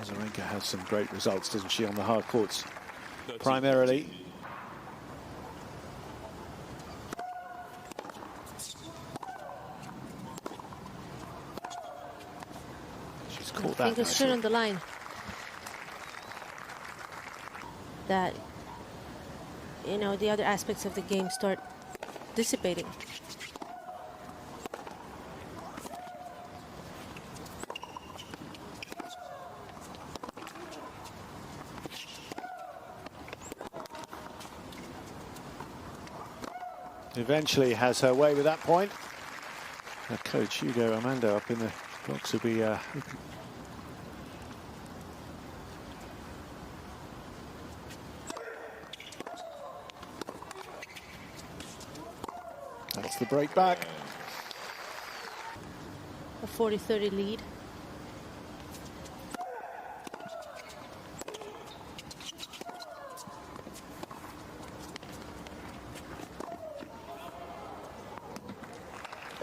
Azarenka has some great results, doesn't she, on the hard courts, primarily. She's caught that. Fingers straight on the line. That, you know, the other aspects of the game start dissipating. Eventually has her way with that point. Her coach Hugo Armando up in the box will be that's the break back. A 40-30 lead.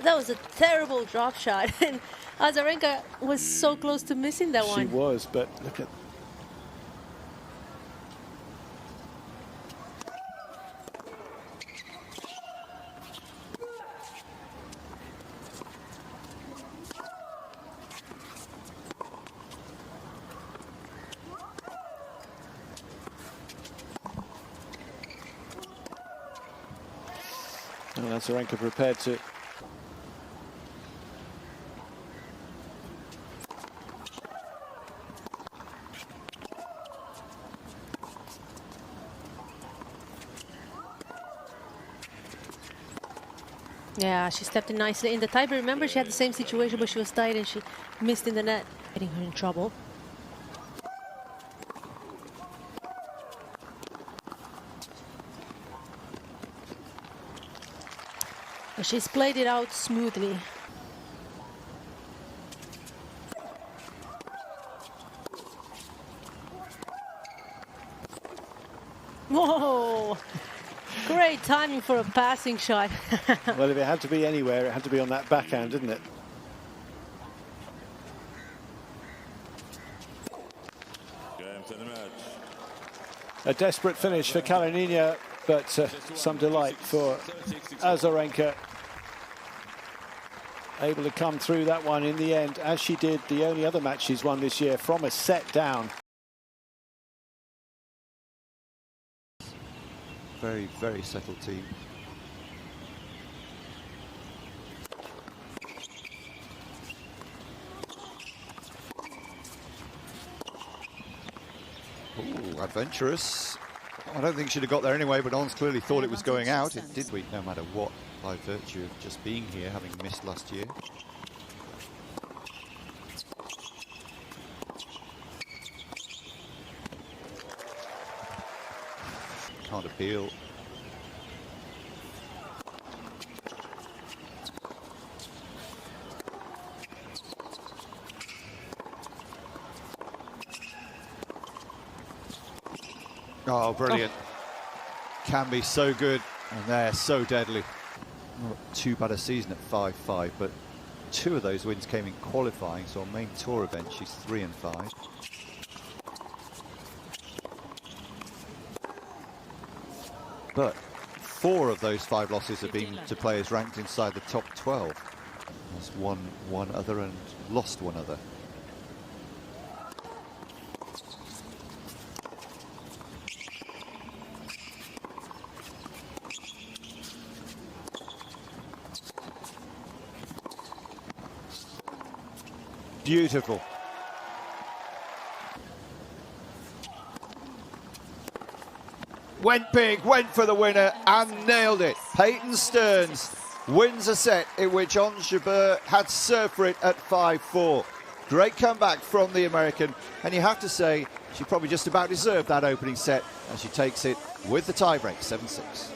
That was a terrible drop shot, and Azarenka was so close to missing that one. She was, but look at. Well, Azarenka prepared to. Yeah, she stepped in nicely in the tie. But remember, she had the same situation where she was tied and she missed in the net, getting her in trouble. But she's played it out smoothly. Whoa! Great timing for a passing shot. Well, if it had to be anywhere, it had to be on that backhand, didn't it? A desperate finish for Kalinina, but some delight for Azarenka. Able to come through that one in the end, as she did the only other match she's won this year from a set down. Very, very settled team. Ooh, adventurous. I don't think she'd have got there anyway, but Ons clearly thought it was going out. It did, no matter what, by virtue of just being here, having missed last year. Can't appeal. Oh, brilliant. Can be so good, and they're so deadly. Not too bad a season at 5-5, but 2 of those wins came in qualifying, so on main tour event she's 3-5. But 4 of those 5 losses have been to players ranked inside the top 12. Has won 1 other and lost 1 other. Beautiful. Went big, went for the winner and nailed it. Payton Stearns wins a set in which Jabeur had served for it at 5-4. Great comeback from the American, and you have to say she probably just about deserved that opening set, and she takes it with the tiebreak, 7-6.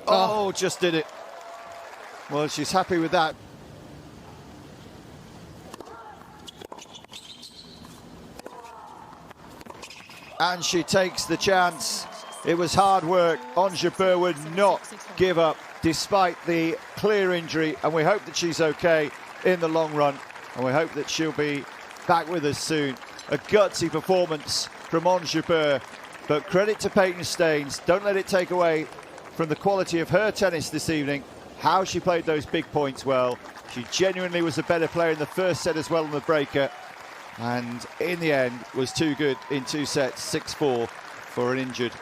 Oh, just did it. Well, she's happy with that. and she takes the chance. It was hard work. Jabeur would not give up despite the clear injury, and we hope that she's okay in the long run, and we hope that she'll be back with us soon. A gutsy performance from Jabeur, but credit to Payton Stearns. Don't let it take away from the quality of her tennis this evening, how she played those big points well. She genuinely was a better player in the first set as well on the breaker, and in the end was too good in 2 sets, 6-4 for an injured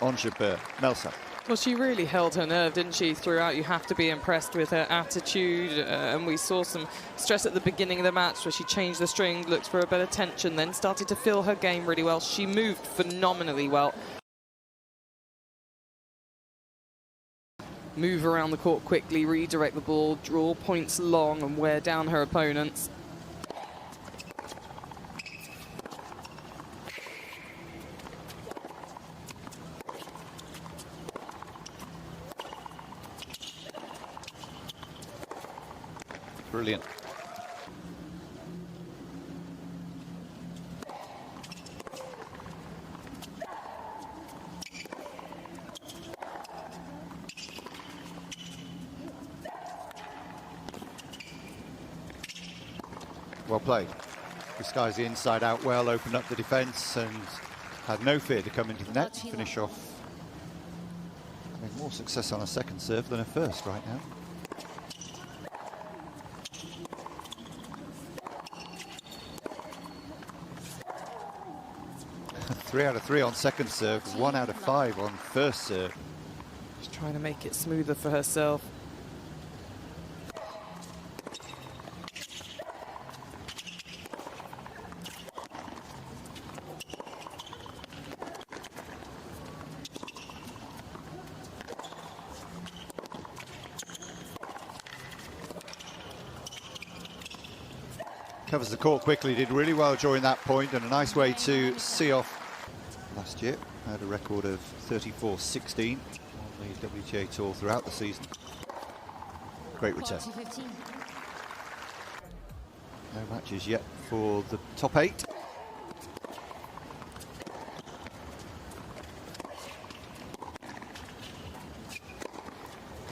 Jabeur. Melsa. Well, she really held her nerve, didn't she, throughout? You have to be impressed with her attitude. And we saw some stress at the beginning of the match where she changed the string, looked for a better tension, then started to feel her game really well. She moved phenomenally well. Move around the court quickly, redirect the ball, draw points long and wear down her opponents. Brilliant. Well played. Disguised the inside out well, opened up the defence and had no fear to come into the net, finish off. Having more success on a second serve than a first right now. 3 out of 3 on second serve, 1 out of 5 on first serve. Just trying to make it smoother for herself. Covers the court quickly, did really well during that point, and a nice way to see off. Last year had a record of 34-16 on the WTA Tour throughout the season. Great return. No matches yet for the top 8.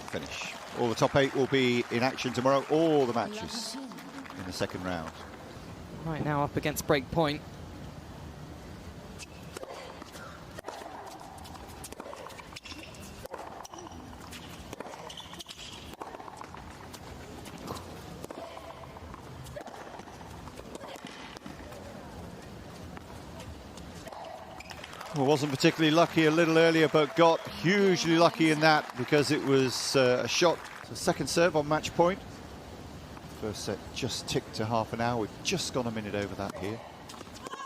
Finish. All the top 8 will be in action tomorrow, all the matches in the second round. Right now up against break point. Well, wasn't particularly lucky a little earlier, but got hugely lucky in that because it was a shot, a second serve on match point. First set just ticked to half an hour. We've just gone a minute over that here.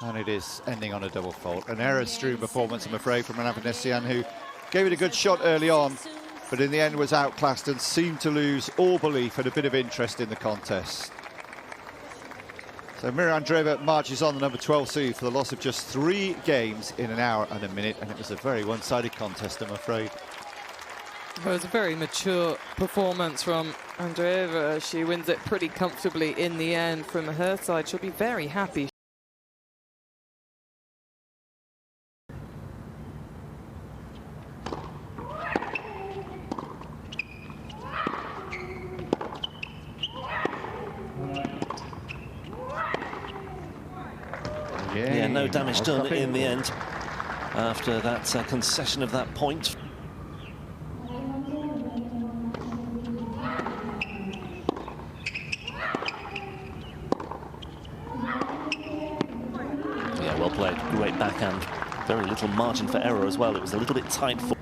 And it is ending on a double fault. An error-strewn performance, I'm afraid, from an Avanesyan who gave it a good shot early on, but in the end was outclassed and seemed to lose all belief and a bit of interest in the contest. So Mirra Andreeva marches on the number 12 seed for the loss of just 3 games in an hour and a minute, and it was a very one-sided contest, I'm afraid. It was a very mature performance from Andreeva. She wins it pretty comfortably in the end. From her side, she'll be very happy. Yeah, no damage done in the end after that concession of that point. Yeah, well played. Great backhand. Very little margin for error as well. It was a little bit tight for...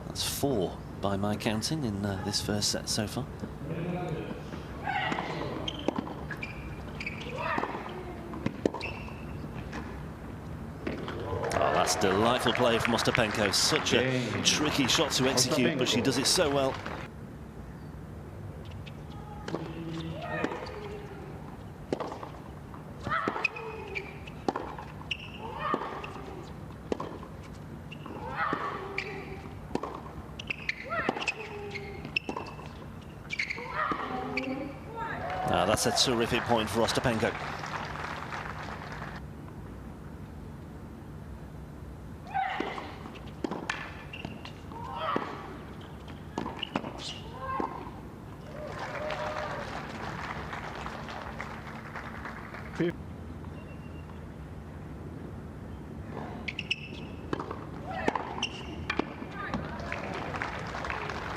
That's 4 by my counting in this first set so far. Oh, that's delightful play from Ostapenko. Such a tricky shot to execute, but she does it so well. That's a terrific point for Ostapenko.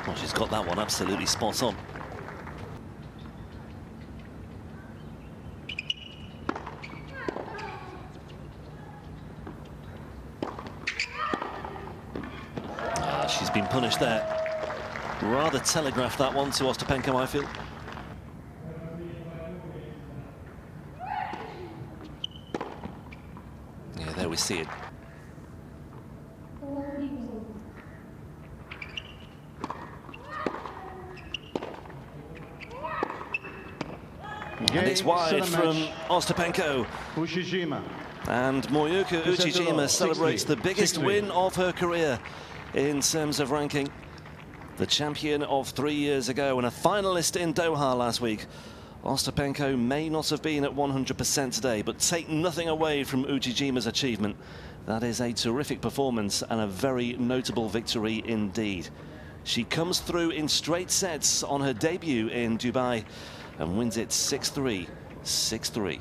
Well, she's got that one absolutely spot on. She's been punished there. Rather telegraphed that one to Ostapenko, I feel. Yeah, there we see it. And it's wide from Ostapenko. Uchijima. And Moyuka Uchijima celebrates the biggest win of her career in terms of ranking. The champion of 3 years ago and a finalist in Doha last week. Ostapenko may not have been at 100% today, but take nothing away from Uchijima's achievement. That is a terrific performance and a very notable victory indeed. She comes through in straight sets on her debut in Dubai and wins it 6-3, 6-3.